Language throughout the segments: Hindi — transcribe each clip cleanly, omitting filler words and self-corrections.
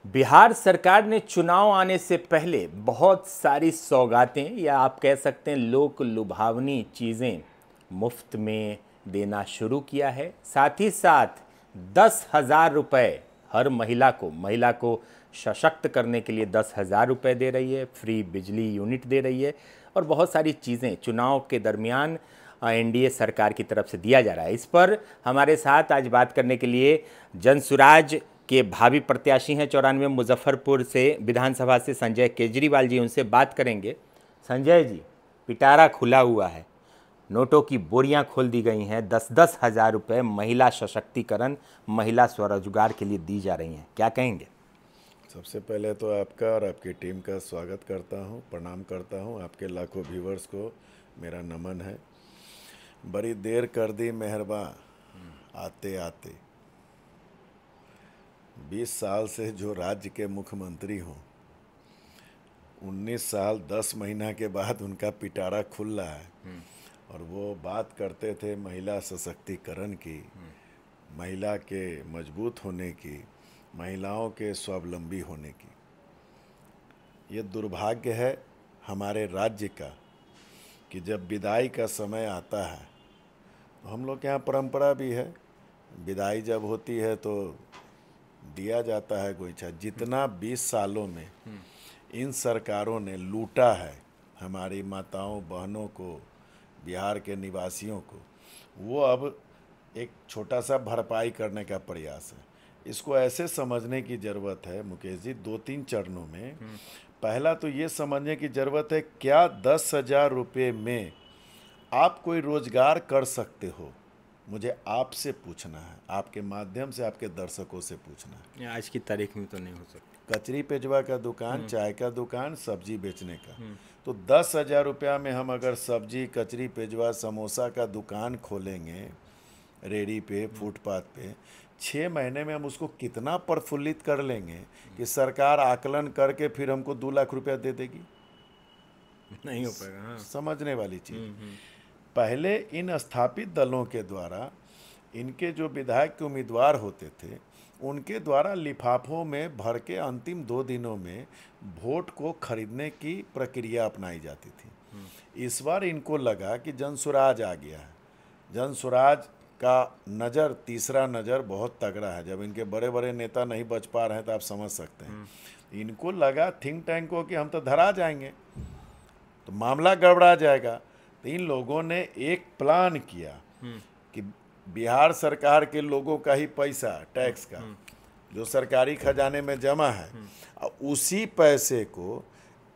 बिहार सरकार ने चुनाव आने से पहले बहुत सारी सौगातें या आप कह सकते हैं लोक लुभावनी चीज़ें मुफ्त में देना शुरू किया है। साथ ही साथ 10,000 रुपये हर महिला को सशक्त करने के लिए 10,000 रुपये दे रही है, फ्री बिजली यूनिट दे रही है और बहुत सारी चीज़ें चुनाव के दरमियान एनडीए सरकार की तरफ से दिया जा रहा है। इस पर हमारे साथ आज बात करने के लिए जनसुराज के भावी प्रत्याशी हैं 94 मुजफ्फरपुर से विधानसभा से संजय केजरीवाल जी, उनसे बात करेंगे। संजय जी, पिटारा खुला हुआ है, नोटों की बोरियां खोल दी गई हैं, 10-10 हज़ार रुपये महिला सशक्तिकरण, महिला स्वरोजगार के लिए दी जा रही हैं, क्या कहेंगे? सबसे पहले तो आपका और आपकी टीम का स्वागत करता हूं, प्रणाम करता हूं। आपके लाखों व्यूवर्स को मेरा नमन है। बड़ी देर कर दी मेहरबान आते आते। 20 साल से जो राज्य के मुख्यमंत्री हों, 19 साल 10 महीना के बाद उनका पिटारा खुल रहा है और वो बात करते थे महिला सशक्तिकरण की, महिला के मजबूत होने की, महिलाओं के स्वावलंबी होने की। ये दुर्भाग्य है हमारे राज्य का कि जब विदाई का समय आता है तो हम लोग के यहाँ परंपरा भी है, विदाई जब होती है तो दिया जाता है गोईठा। जितना 20 सालों में इन सरकारों ने लूटा है हमारी माताओं बहनों को, बिहार के निवासियों को, वो अब एक छोटा सा भरपाई करने का प्रयास है। इसको ऐसे समझने की ज़रूरत है मुकेश जी, 2-3 चरणों में। पहला तो ये समझने की ज़रूरत है, क्या 10,000 रुपये में आप कोई रोजगार कर सकते हो? मुझे आपसे पूछना है, आपके माध्यम से आपके दर्शकों से पूछना है। आज की तारीख में तो नहीं हो सकती। कचरी पेजवा का दुकान, चाय का दुकान, सब्जी बेचने का, तो 10,000 रुपया में हम अगर सब्जी, कचरी पेजवा, समोसा का दुकान खोलेंगे रेडी पे, फुटपाथ पे, 6 महीने में हम उसको कितना प्रफुल्लित कर लेंगे कि सरकार आकलन करके फिर हमको 2 लाख रुपया दे देगी? नहीं हो पाएगा। हाँ। समझने वाली चीज़। पहले इन स्थापित दलों के द्वारा इनके जो विधायक के उम्मीदवार होते थे उनके द्वारा लिफाफों में भर के अंतिम 2 दिनों में वोट को खरीदने की प्रक्रिया अपनाई जाती थी। इस बार इनको लगा कि जनसुराज आ गया है। जनसुराज का नज़र, तीसरा नज़र बहुत तगड़ा है। जब इनके बड़े बड़े नेता नहीं बच पा रहे हैं तो आप समझ सकते हैं। इनको लगा थिंक टैंक को कि हम तो धरा जाएंगे, तो मामला गड़बड़ा जाएगा। तो इन लोगों ने एक प्लान किया कि बिहार सरकार के लोगों का ही पैसा, टैक्स का, जो सरकारी खजाने में जमा है, उसी पैसे को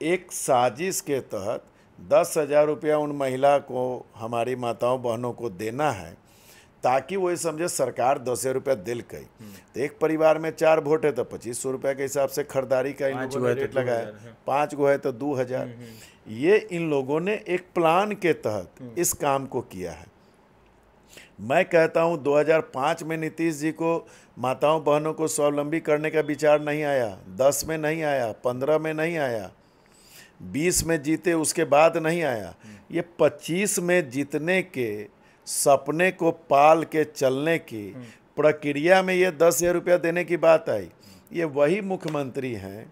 एक साजिश के तहत 10,000 रुपया उन महिला को, हमारी माताओं बहनों को देना है, ताकि वो ये समझे सरकार 10,000 रुपया दिल गई। तो एक परिवार में 4 वोट है तो 2,500 रुपया के हिसाब से खरीदारी का इन लोगों ने रेट लगाया। 5 गो है तो 2,000। ये इन लोगों ने एक प्लान के तहत इस काम को किया है। मैं कहता हूँ 2005 में नीतीश जी को माताओं बहनों को स्वावलंबी करने का विचार नहीं आया, 10 में नहीं आया, 15 में नहीं आया, 20 में जीते उसके बाद नहीं आया। ये 25 में जीतने के सपने को पाल के चलने की प्रक्रिया में ये 10,000 रुपया देने की बात आई। ये वही मुख्यमंत्री हैं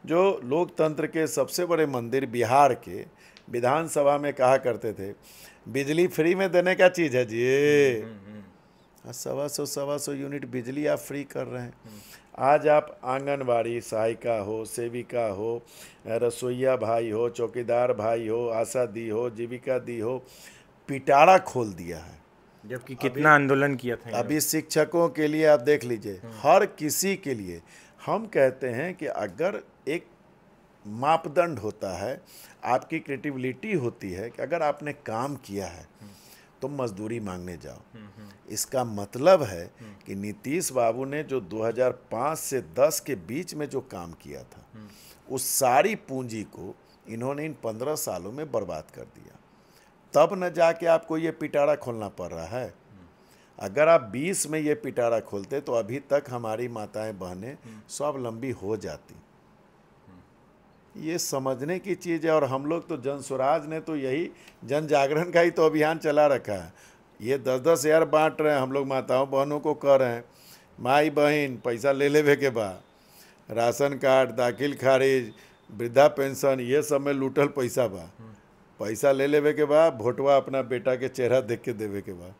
जो लोकतंत्र के सबसे बड़े मंदिर बिहार के विधानसभा में कहा करते थे, बिजली फ्री में देने का चीज़ है जी। 125 यूनिट बिजली आप फ्री कर रहे हैं। आज आप आंगनबाड़ी सहायिका हो, सेविका हो, रसोईया भाई हो, चौकीदार भाई हो, आशा दी हो, जीविका दी हो, पिटारा खोल दिया है। जबकि कितना आंदोलन किया था। अभी शिक्षकों के लिए आप देख लीजिए, हर किसी के लिए हम कहते हैं कि अगर एक मापदंड होता है, आपकी क्रिएटिविटी होती है कि अगर आपने काम किया है तो मजदूरी मांगने जाओ। इसका मतलब है कि नीतीश बाबू ने जो 2005 से 10 के बीच में जो काम किया था, उस सारी पूंजी को इन्होंने इन 15 सालों में बर्बाद कर दिया। तब न जाके आपको ये पिटारा खोलना पड़ रहा है। अगर आप 20 में ये पिटारा खोलते तो अभी तक हमारी माताएं बहनें स्वावलंबी हो जाती। ये समझने की चीज़ है। और हम लोग तो जनसुराज ने तो यही जन जागरण का ही तो अभियान चला रखा है। ये 10-10 हज़ार बांट रहे हैं, हम लोग माताओं बहनों को कह रहे हैं, माई बहन पैसा ले लेवे के बाद राशन कार्ड, दाखिल खारिज, वृद्धा पेंशन, ये सब में लूटल पैसा बा। पैसा ले लेवे के बाद भोटवा अपना बेटा के चेहरा देख के देवे के बाद।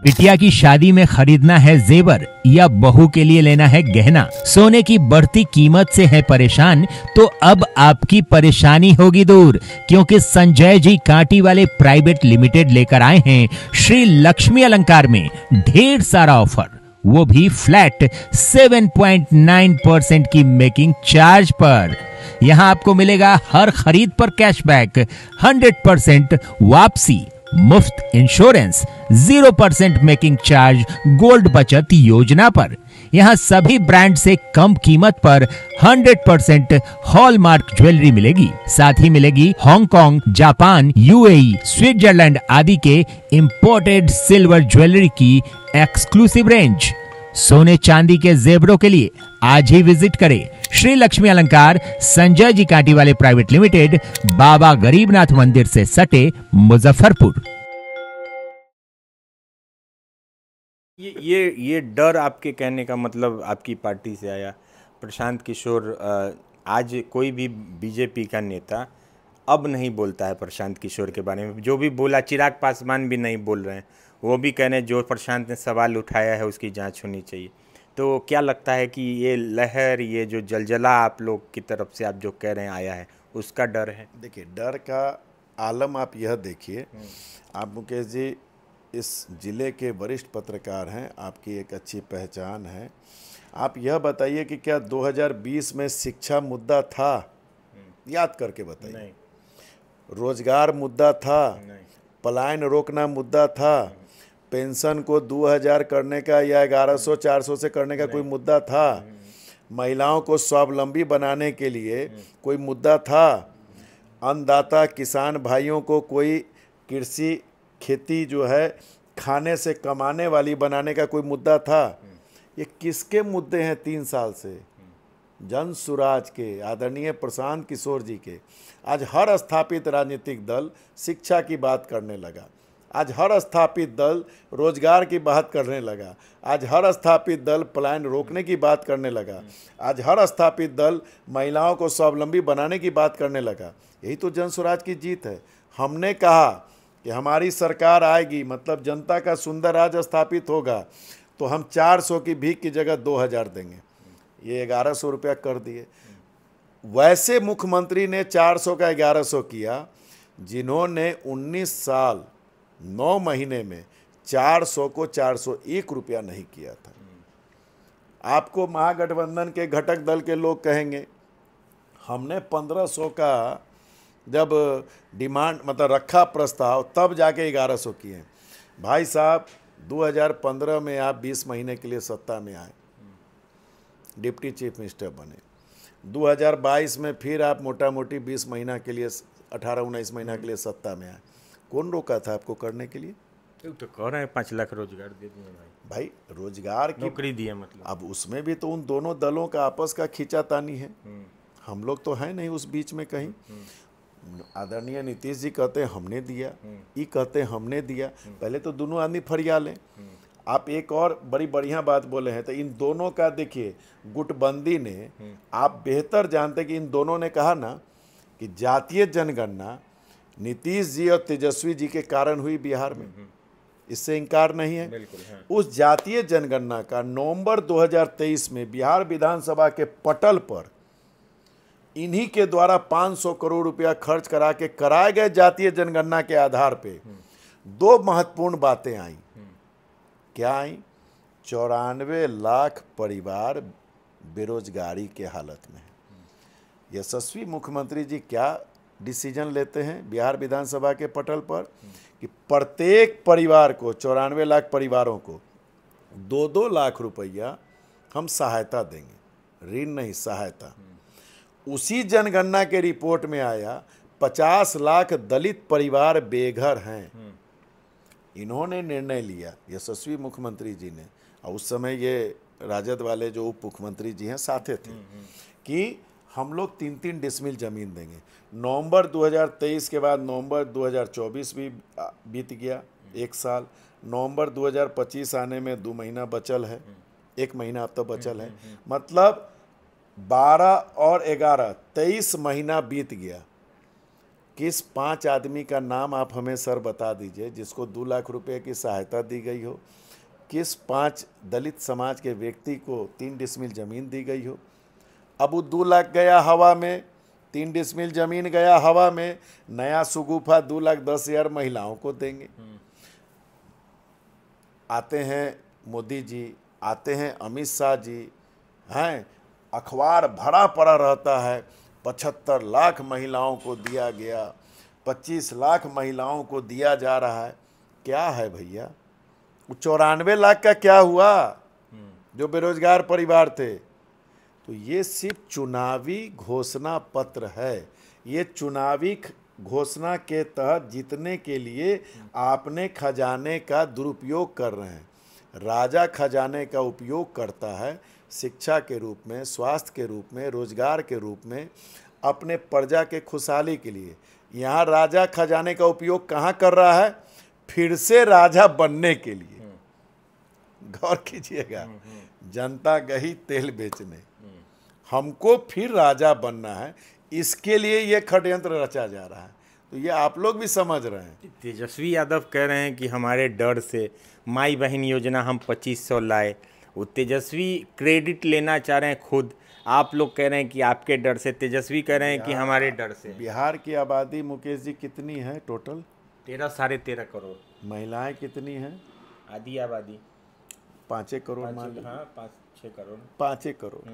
बिटिया की शादी में खरीदना है जेवर या बहू के लिए लेना है गहना, सोने की बढ़ती कीमत से है परेशान, तो अब आपकी परेशानी होगी दूर, क्योंकि संजय जी कांटी वाले प्राइवेट लिमिटेड लेकर आए हैं श्री लक्ष्मी अलंकार में ढेर सारा ऑफर, वो भी फ्लैट 7.9% की मेकिंग चार्ज पर। यहाँ आपको मिलेगा हर खरीद पर कैशबैक, 100% वापसी, मुफ्त इंश्योरेंस, 0% मेकिंग चार्ज गोल्ड बचत योजना पर। यहाँ सभी ब्रांड से कम कीमत पर 100% हॉलमार्क ज्वेलरी मिलेगी। साथ ही मिलेगी हांगकांग, जापान, यूएई, स्विट्जरलैंड आदि के इंपोर्टेड सिल्वर ज्वेलरी की एक्सक्लूसिव रेंज। सोने चांदी के जेवरों के लिए आज ही विजिट करें श्री लक्ष्मी अलंकार, संजय जी कांटी वाले प्राइवेट लिमिटेड, बाबा गरीबनाथ मंदिर से सटे, मुजफ्फरपुर। ये डर आपके कहने का मतलब आपकी पार्टी से आया। प्रशांत किशोर, आज कोई भी बीजेपी का नेता अब नहीं बोलता है प्रशांत किशोर के बारे में। जो भी बोला, चिराग पासवान भी नहीं बोल रहे हैं, वो भी कह रहे हैं जो प्रशांत ने सवाल उठाया है उसकी जांच होनी चाहिए। तो क्या लगता है कि ये लहर, ये जो जलजला आप लोग की तरफ से आप जो कह रहे हैं आया है, उसका डर है? देखिए, डर का आलम आप यह देखिए, आप मुकेश जी इस जिले के वरिष्ठ पत्रकार हैं, आपकी एक अच्छी पहचान है। आप यह बताइए कि क्या 2020 में शिक्षा मुद्दा था? याद करके बताइए। रोजगार मुद्दा था? पलायन रोकना मुद्दा था? पेंशन को 2000 करने का या 1100-400 से करने का कोई मुद्दा था? महिलाओं को स्वावलंबी बनाने के लिए कोई मुद्दा था? अन्नदाता किसान भाइयों को कोई कृषि खेती जो है खाने से कमाने वाली बनाने का कोई मुद्दा था? ये किसके मुद्दे हैं 3 साल से? जन सुराज के, आदरणीय प्रशांत किशोर जी के। आज हर स्थापित राजनीतिक दल शिक्षा की बात करने लगा, आज हर स्थापित दल रोजगार की बात करने लगा, आज हर स्थापित दल पलायन रोकने की बात करने लगा, आज हर स्थापित दल महिलाओं को स्वावलंबी बनाने की बात करने लगा। यही तो जन स्वराज की जीत है। हमने कहा कि हमारी सरकार आएगी, मतलब जनता का सुंदर राज स्थापित होगा, तो हम 400 की भीख की जगह 2000 देंगे। ये 1100 रुपया कर दिए। वैसे मुख्यमंत्री ने 400 का 1100 किया जिन्होंने 19 साल 9 महीने में 400 को 401 रुपया नहीं किया था। आपको महागठबंधन के घटक दल के लोग कहेंगे हमने 1500 का जब डिमांड मतलब रखा प्रस्ताव, तब जाके 1100 किए। भाई साहब, 2015 में आप 20 महीने के लिए सत्ता में आए, डिप्टी चीफ मिनिस्टर बने। 2022 में फिर आप मोटा मोटी 20 महीना के लिए 18-19 महीना के लिए सत्ता में आए। कौन रोका था आपको करने के लिए? तो कह रहे हैं 5 लाख रोजगार दे दिए भाई रोजगार की नौकरी दिए, मतलब अब उसमें भी तो उन दोनों दलों का आपस का खींचातानी है। हम लोग तो हैं नहीं उस बीच में कहीं। आदरणीय नीतीश जी कहते हैं हमने दिया, ये कहते हैं हमने दिया। पहले तो दोनों आदमी फरिया लें। आप एक और बड़ी बढ़िया बात बोले हैं, तो इन दोनों का देखिए गुटबंदी ने, आप बेहतर जानते कि इन दोनों ने कहा ना कि जातीय जनगणना नीतीश जी और तेजस्वी जी के कारण हुई बिहार में, इससे इनकार नहीं है। हाँ। उस जातीय जनगणना का नवंबर 2023 में बिहार विधानसभा के पटल पर इन्हीं के द्वारा 500 करोड़ रुपया खर्च करा के कराए गए जातीय जनगणना के आधार पे 2 महत्वपूर्ण बातें आई। क्या आई? 94 लाख परिवार बेरोजगारी के हालत में है। यशस्वी मुख्यमंत्री जी क्या डिसीजन लेते हैं बिहार विधानसभा के पटल पर कि प्रत्येक परिवार को, 94 लाख परिवारों को 2-2 लाख रुपया हम सहायता देंगे, ऋण नहीं सहायता। उसी जनगणना के रिपोर्ट में आया 50 लाख दलित परिवार बेघर हैं। इन्होंने निर्णय लिया, यशस्वी मुख्यमंत्री जी ने, और उस समय ये राजद वाले जो उप मुख्यमंत्री जी हैं साथे थे, कि हम लोग 3-3 डिसमिल ज़मीन देंगे। नवंबर 2023 के बाद नवंबर 2024 भी बीत गया, 1 साल। नवंबर 2025 आने में 2 महीना बचल है, 1 महीना अब तो बचल है। मतलब 12 और 11 23 महीना बीत गया। किस 5 आदमी का नाम आप हमें सर बता दीजिए जिसको 2 लाख रुपए की सहायता दी गई हो? किस 5 दलित समाज के व्यक्ति को 3 डिसमिल ज़मीन दी गई हो? अब वो 2 लाख गया हवा में, 3 डिसमिल ज़मीन गया हवा में। नया सुगुफा 2,10,000 महिलाओं को देंगे। आते हैं मोदी जी, आते हैं अमित शाह जी, हैं अखबार भरा पड़ा रहता है 75 लाख महिलाओं को दिया गया, 25 लाख महिलाओं को दिया जा रहा है। क्या है भैया? 94 लाख का क्या हुआ जो बेरोजगार परिवार थे? तो ये सिर्फ चुनावी घोषणा पत्र है। ये चुनावी घोषणा के तहत जीतने के लिए आपने खजाने का दुरुपयोग कर रहे हैं। राजा खजाने का उपयोग करता है शिक्षा के रूप में, स्वास्थ्य के रूप में, रोजगार के रूप में, अपने प्रजा के खुशहाली के लिए। यहाँ राजा खजाने का उपयोग कहाँ कर रहा है? फिर से राजा बनने के लिए। गौर कीजिएगा, जनता गई तेल बेचने, हमको फिर राजा बनना है, इसके लिए ये षड्यंत्र रचा जा रहा है। तो ये आप लोग भी समझ रहे हैं। तेजस्वी यादव कह रहे हैं कि हमारे डर से माई बहन योजना हम 2500 लाए। वो तेजस्वी क्रेडिट लेना चाह रहे हैं खुद, आप लोग कह रहे हैं कि आपके डर से, तेजस्वी कह रहे हैं कि हमारे डर से। बिहार की आबादी मुकेश जी कितनी है टोटल? 13-13.5 करोड़। महिलाएं कितनी हैं? आधी आबादी 5 करोड़ मान लीजिए। हाँ 5-6 करोड़। 5 करोड़।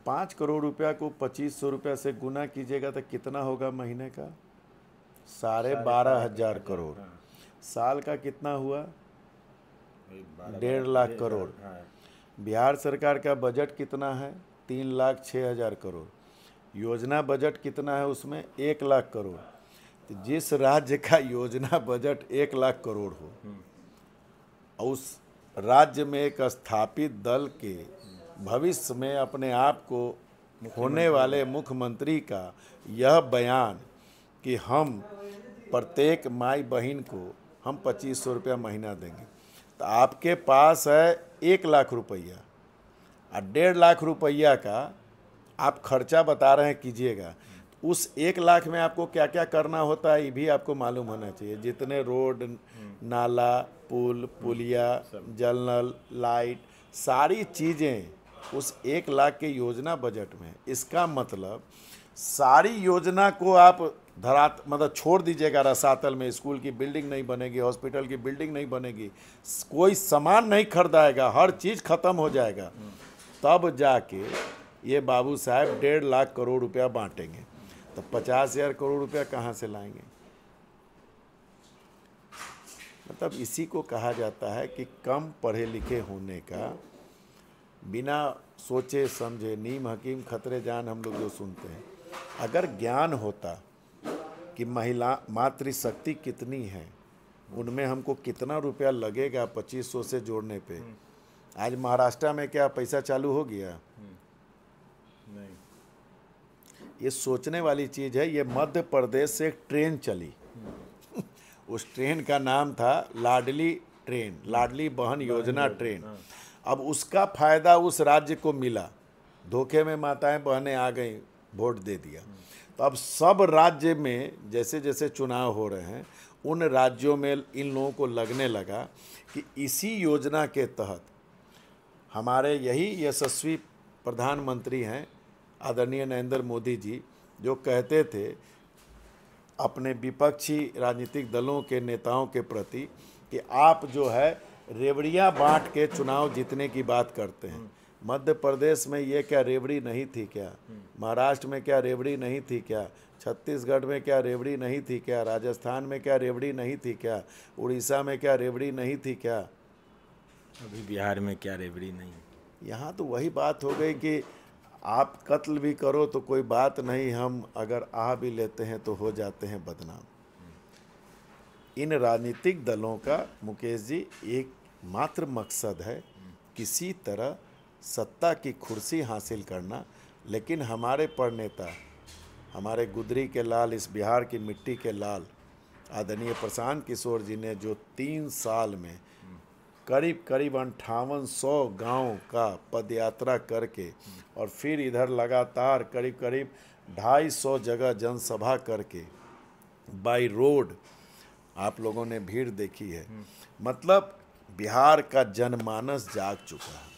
5 करोड़ रुपया को 2500 रुपया से गुना कीजिएगा तो कितना होगा महीने का? 12,500 करोड़। साल का कितना हुआ? 1.5 लाख करोड़। बिहार सरकार का बजट कितना है? 3,06,000 करोड़। योजना बजट कितना है उसमें? 1 लाख करोड़। तो जिस राज्य का योजना बजट 1 लाख करोड़ हो, उस राज्य में एक स्थापित दल के भविष्य में अपने आप को होने वाले मुख्यमंत्री का यह बयान कि हम प्रत्येक माई बहन को हम 2500 रुपया महीना देंगे, तो आपके पास है 1 लाख रुपया और 1.5 लाख रुपया का आप खर्चा बता रहे हैं कीजिएगा। उस 1 लाख में आपको क्या क्या करना होता है ये भी आपको मालूम होना चाहिए। जितने रोड, नाला, पुल, पुलिया, जल नल, लाइट, सारी चीज़ें उस 1 लाख के योजना बजट में। इसका मतलब सारी योजना को आप मतलब छोड़ दीजिएगा। रसातल में स्कूल की बिल्डिंग नहीं बनेगी, हॉस्पिटल की बिल्डिंग नहीं बनेगी, कोई सामान नहीं खरीदाएगा, हर चीज़ खत्म हो जाएगा। तब जाके ये बाबू साहब 1.5 लाख करोड़ रुपया बांटेंगे। तो 50,000 करोड़ रुपया कहाँ से लाएंगे? मतलब इसी को कहा जाता है कि कम पढ़े लिखे होने का, बिना सोचे समझे, नीम हकीम खतरे जान हम लोग जो सुनते हैं। अगर ज्ञान होता कि महिला मातृशक्ति कितनी है, उनमें हमको कितना रुपया लगेगा 2500 से जोड़ने पे, आज महाराष्ट्र में क्या पैसा चालू हो गया? नहीं। ये सोचने वाली चीज़ है। ये मध्य प्रदेश से एक ट्रेन चली उस ट्रेन का नाम था लाडली ट्रेन, लाडली बहन योजना ट्रेन। अब उसका फायदा उस राज्य को मिला, धोखे में माताएं बहनें आ गई, वोट दे दिया। तो अब सब राज्य में जैसे जैसे चुनाव हो रहे हैं, उन राज्यों में इन लोगों को लगने लगा कि इसी योजना के तहत हमारे यही यशस्वी प्रधानमंत्री हैं आदरणीय नरेंद्र मोदी जी, जो कहते थे अपने विपक्षी राजनीतिक दलों के नेताओं के प्रति कि आप जो है रेवड़ियाँ बांट के चुनाव जीतने की बात करते हैं। मध्य प्रदेश में ये क्या रेवड़ी नहीं थी क्या? महाराष्ट्र में क्या रेवड़ी नहीं थी क्या? छत्तीसगढ़ में क्या रेवड़ी नहीं थी क्या? राजस्थान में क्या रेवड़ी नहीं थी क्या? उड़ीसा में क्या रेवड़ी नहीं थी क्या? अभी बिहार में क्या रेवड़ी नहीं? यहाँ तो वही बात हो गई कि आप कत्ल भी करो तो कोई बात नहीं, हम अगर आह भी लेते हैं तो हो जाते हैं बदनाम। इन राजनीतिक दलों का मुकेश जी एक मात्र मकसद है किसी तरह सत्ता की कुर्सी हासिल करना। लेकिन हमारे प्रणेता, हमारे गुदरी के लाल, इस बिहार की मिट्टी के लाल आदरणीय प्रशांत किशोर जी ने जो 3 साल में करीब करीब 5800 गांव का पदयात्रा करके और फिर इधर लगातार करीब करीब 250 जगह जनसभा करके बाई रोड आप लोगों ने भीड़ देखी है। मतलब बिहार का जनमानस जाग चुका है।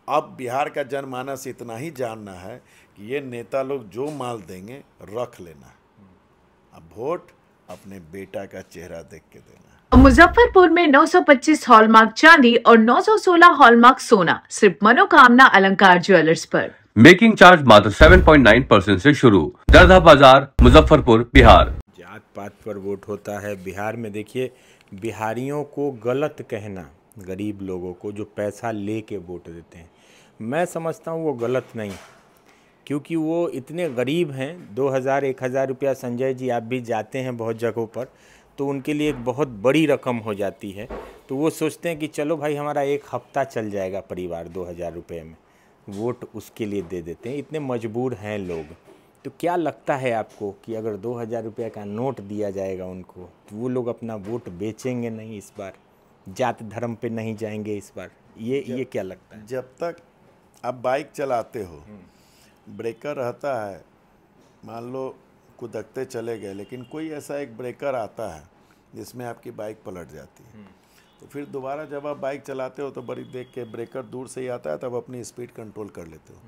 अब बिहार का जनमानस इतना ही जानना है कि ये नेता लोग जो माल देंगे रख लेना है, अब वोट अपने बेटा का चेहरा देख के देना है। मुजफ्फरपुर में 925 हॉलमार्क चांदी और 916 हॉलमार्क सोना सिर्फ मनोकामना अलंकार ज्वेलर्स पर। मेकिंग चार्ज मात्र 7.9% से शुरू। दरधा बाजार, मुजफ्फरपुर, बिहार। जात पात पर वोट होता है बिहार में। देखिए, बिहारियों को गलत कहना, गरीब लोगों को जो पैसा ले के वोट देते हैं, मैं समझता हूँ वो गलत नहीं, क्योंकि वो इतने गरीब हैं। 2000 1000 रुपया, संजय जी आप भी जाते हैं बहुत जगहों पर, तो उनके लिए एक बहुत बड़ी रकम हो जाती है। तो वो सोचते हैं कि चलो भाई हमारा एक हफ्ता चल जाएगा परिवार 2000 रुपये में, वोट उसके लिए दे देते हैं। इतने मजबूर हैं लोग। तो क्या लगता है आपको कि अगर 2000 रुपये का नोट दिया जाएगा उनको, तो वो लोग अपना वोट बेचेंगे नहीं इस बार, जात धर्म पे नहीं जाएंगे इस बार? ये क्या लगता है? जब तक आप बाइक चलाते हो, ब्रेकर रहता है, मान लो कुदकते चले गए, लेकिन कोई ऐसा एक ब्रेकर आता है जिसमें आपकी बाइक पलट जाती है, तो फिर दोबारा जब आप बाइक चलाते हो तो बड़ी देख के ब्रेकर दूर से ही आता है, तब अपनी स्पीड कंट्रोल कर लेते हो।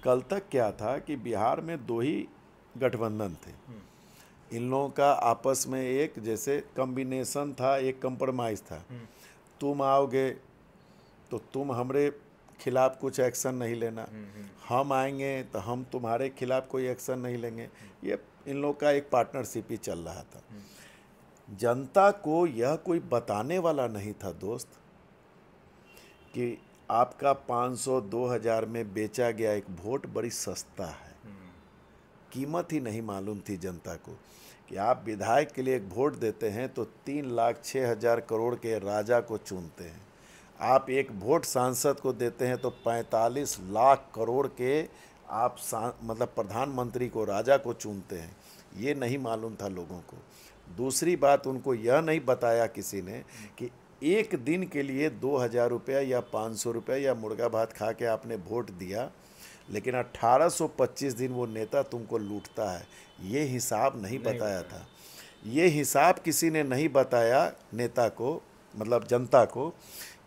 कल तक क्या था कि बिहार में 2 ही गठबंधन थे, इन लोगों का आपस में एक जैसे कॉम्बिनेशन था, एक कंप्रोमाइज़ था। तुम आओगे तो तुम हमारे खिलाफ कुछ एक्शन नहीं लेना, हम आएंगे तो हम तुम्हारे खिलाफ कोई एक्शन नहीं लेंगे। ये इन लोग का एक पार्टनरशिप ही चल रहा था। जनता को यह कोई बताने वाला नहीं था दोस्त कि आपका 500 2000 में बेचा गया एक वोट बड़ी सस्ता है। कीमत ही नहीं मालूम थी जनता को कि आप विधायक के लिए एक वोट देते हैं तो 3,06,000 करोड़ के राजा को चुनते हैं, आप एक वोट सांसद को देते हैं तो 45 लाख करोड़ के आप मतलब प्रधानमंत्री को, राजा को चुनते हैं। ये नहीं मालूम था लोगों को। दूसरी बात, उनको यह नहीं बताया किसी ने कि एक दिन के लिए 2000 रुपया या 500 रुपया या मुर्गा भात खा के आपने वोट दिया, लेकिन 1825 दिन वो नेता तुमको लूटता है। ये हिसाब नहीं बताया था। ये हिसाब किसी ने नहीं बताया नेता को, मतलब जनता को,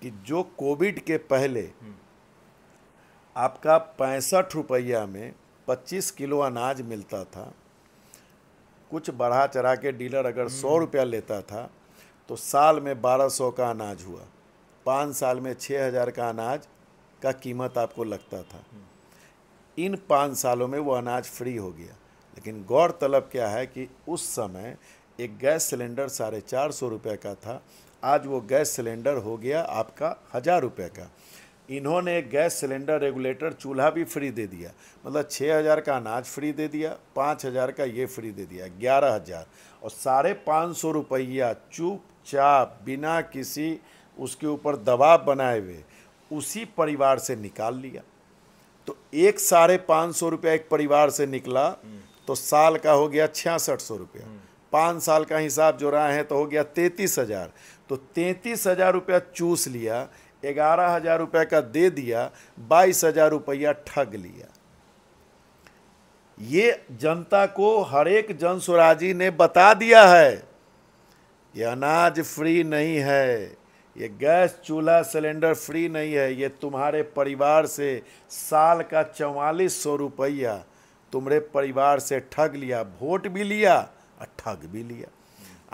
कि जो कोविड के पहले आपका 65 रुपया में 25 किलो अनाज मिलता था, कुछ बढ़ा चढ़ा के डीलर अगर 100 रुपया लेता था तो साल में 1200 का अनाज हुआ, 5 साल में 6000 का अनाज का कीमत आपको लगता था। इन 5 सालों में वो अनाज फ्री हो गया। लेकिन गौरतलब क्या है कि उस समय एक गैस सिलेंडर 450 रुपये का था, आज वो गैस सिलेंडर हो गया आपका 1000 रुपये का। इन्होंने एक गैस सिलेंडर, रेगुलेटर, चूल्हा भी फ्री दे दिया, मतलब 6000 का अनाज फ्री दे दिया, 5000 का ये फ्री दे दिया, 11000, और 550 रुपया चुपचाप बिना किसी उसके ऊपर दबाव बनाए हुए उसी परिवार से निकाल लिया। तो एक 550 रुपया एक परिवार से निकला तो साल का हो गया 6600 रुपया, 5 साल का हिसाब जो रहा है तो हो गया 33,000। तो 33,000 रुपया चूस लिया, 11,000 रुपये का दे दिया, 22,000 रुपया ठग लिया। ये जनता को हर एक जन स्वराजी ने बता दिया है, ये अनाज फ्री नहीं है, ये गैस चूल्हा सिलेंडर फ्री नहीं है, ये तुम्हारे परिवार से साल का 4400 रुपया तुम्हारे परिवार से ठग लिया, वोट भी लिया और ठग भी लिया।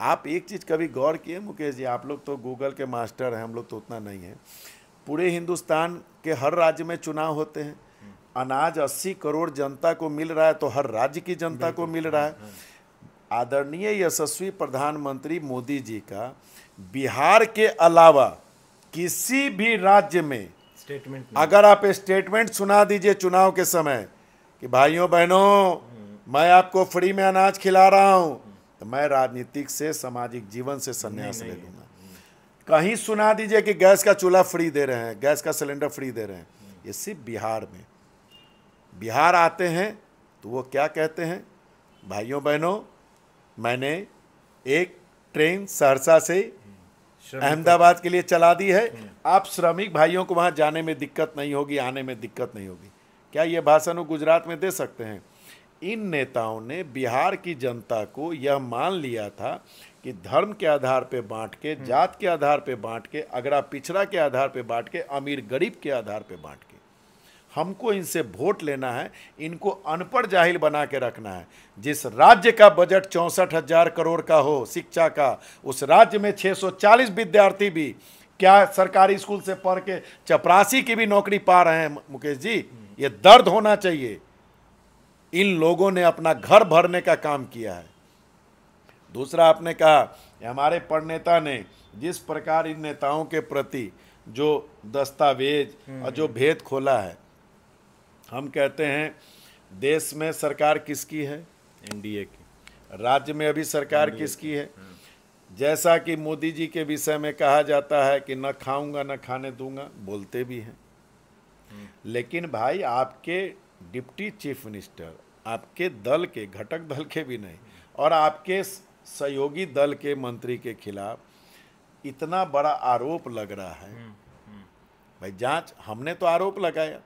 आप एक चीज़ कभी गौर किए मुकेश जी, आप लोग तो गूगल के मास्टर हैं, हम लोग तो उतना नहीं है। पूरे हिंदुस्तान के हर राज्य में चुनाव होते हैं, अनाज 80 करोड़ जनता को मिल रहा है तो हर राज्य की जनता को मिल रहा है। आदरणीय यशस्वी प्रधानमंत्री मोदी जी का बिहार के अलावा किसी भी राज्य में स्टेटमेंट, अगर आप स्टेटमेंट सुना दीजिए चुनाव के समय कि भाइयों बहनों मैं आपको फ्री में अनाज खिला रहा हूं, तो मैं राजनीतिक से, सामाजिक जीवन से संन्यास ले लूंगा। कहीं सुना दीजिए कि गैस का चूल्हा फ्री दे रहे हैं, गैस का सिलेंडर फ्री दे रहे हैं। ये सिर्फ बिहार में। बिहार आते हैं तो वो क्या कहते हैं, भाइयों बहनों मैंने एक ट्रेन सहरसा से अहमदाबाद के लिए चला दी है। आप श्रमिक भाइयों को वहां जाने में दिक्कत नहीं होगी, आने में दिक्कत नहीं होगी। क्या ये भाषण वो गुजरात में दे सकते हैं? इन नेताओं ने बिहार की जनता को यह मान लिया था कि धर्म के आधार पे बांट के, जात के आधार पे बांट के, अगड़ा पिछड़ा के आधार पे बांट के, अमीर गरीब के आधार पे बांट के हमको इनसे वोट लेना है, इनको अनपढ़ जाहिल बना के रखना है। जिस राज्य का बजट 64,000 करोड़ का हो शिक्षा का, उस राज्य में 640 विद्यार्थी भी क्या सरकारी स्कूल से पढ़ के चपरासी की भी नौकरी पा रहे हैं? मुकेश जी, ये दर्द होना चाहिए। इन लोगों ने अपना घर भरने का काम किया है। दूसरा, आपने कहा हमारे प्रणेता ने जिस प्रकार इन नेताओं के प्रति जो दस्तावेज और जो भेद खोला है, हम कहते हैं देश में सरकार किसकी है? एनडीए की। राज्य में अभी सरकार किसकी है? जैसा कि मोदी जी के विषय में कहा जाता है कि न खाऊंगा न खाने दूंगा, बोलते भी हैं, लेकिन भाई आपके डिप्टी चीफ मिनिस्टर, आपके दल के, घटक दल के भी नहीं, और आपके सहयोगी दल के मंत्री के खिलाफ इतना बड़ा आरोप लग रहा है। भाई जांच, हमने तो आरोप लगाया,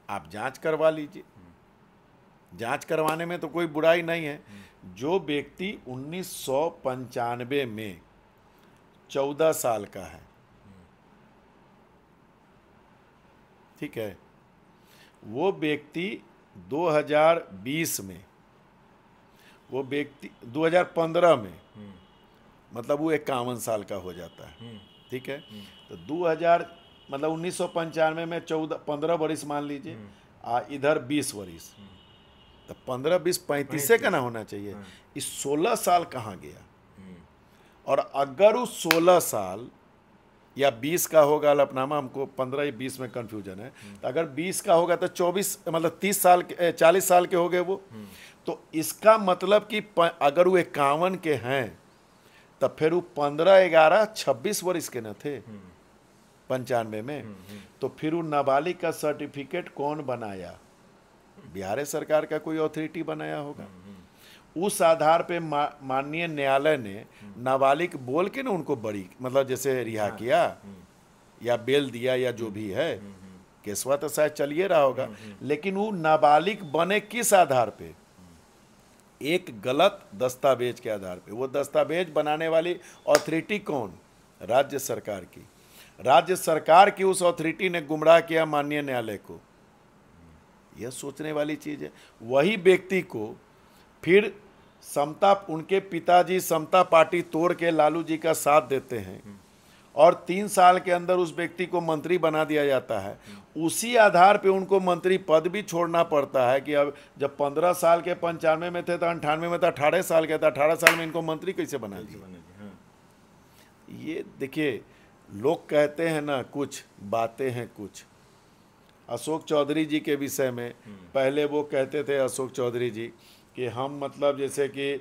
आप जांच करवा लीजिए। जांच करवाने में तो कोई बुराई नहीं है। जो व्यक्ति 1995 में 14 साल का है, ठीक है, वो व्यक्ति 2020 में, वो व्यक्ति 2015 में, मतलब वो 51 साल का हो जाता है, ठीक है। तो 2000 मतलब 1995 में 15 वर्ष मान लीजिए, इधर 20 वर्ष, तो 15, 20, 35 से का ना होना चाहिए। इस 16 साल कहाँ गया? और अगर वो 16 साल या 20 का होगा, अलफनामा हमको 15 या 20 में कंफ्यूजन है, तो अगर 20 का होगा तो 24 मतलब 30 साल के, 40 साल के हो गए वो। तो इसका मतलब कि अगर वो 51 के हैं तब फिर वो 15, 11, 26 वर्ष के न थे 95 में। तो फिर वो नाबालिग का सर्टिफिकेट कौन बनाया? बिहार सरकार का कोई अथॉरिटी बनाया होगा। उस आधार पे माननीय न्यायालय ने नाबालिग बोल के ना उनको बड़ी, मतलब जैसे रिहा किया या बेल दिया या जो भी है, केसवा तो शायद चलिए रहा होगा, लेकिन वो नाबालिग बने किस आधार पे? एक गलत दस्तावेज के आधार पे। वो दस्तावेज बनाने वाली अथॉरिटी कौन? राज्य सरकार की। राज्य सरकार की उस अथॉरिटी ने गुमराह किया माननीय न्यायालय को। यह सोचने वाली चीज है। वही व्यक्ति को फिर समता, उनके पिताजी समता पार्टी तोड़ के लालू जी का साथ देते हैं और 3 साल के अंदर उस व्यक्ति को मंत्री बना दिया जाता है। उसी आधार पे उनको मंत्री पद भी छोड़ना पड़ता है कि अब जब 15 साल के 95 में थे तो 98 में तो 18 साल के था, 18 साल में इनको मंत्री कैसे बना दिया? ये देखिए, लोग कहते हैं ना कुछ, बातें हैं कुछ। अशोक चौधरी जी के विषय में पहले वो कहते थे, अशोक चौधरी जी, कि हम मतलब जैसे कि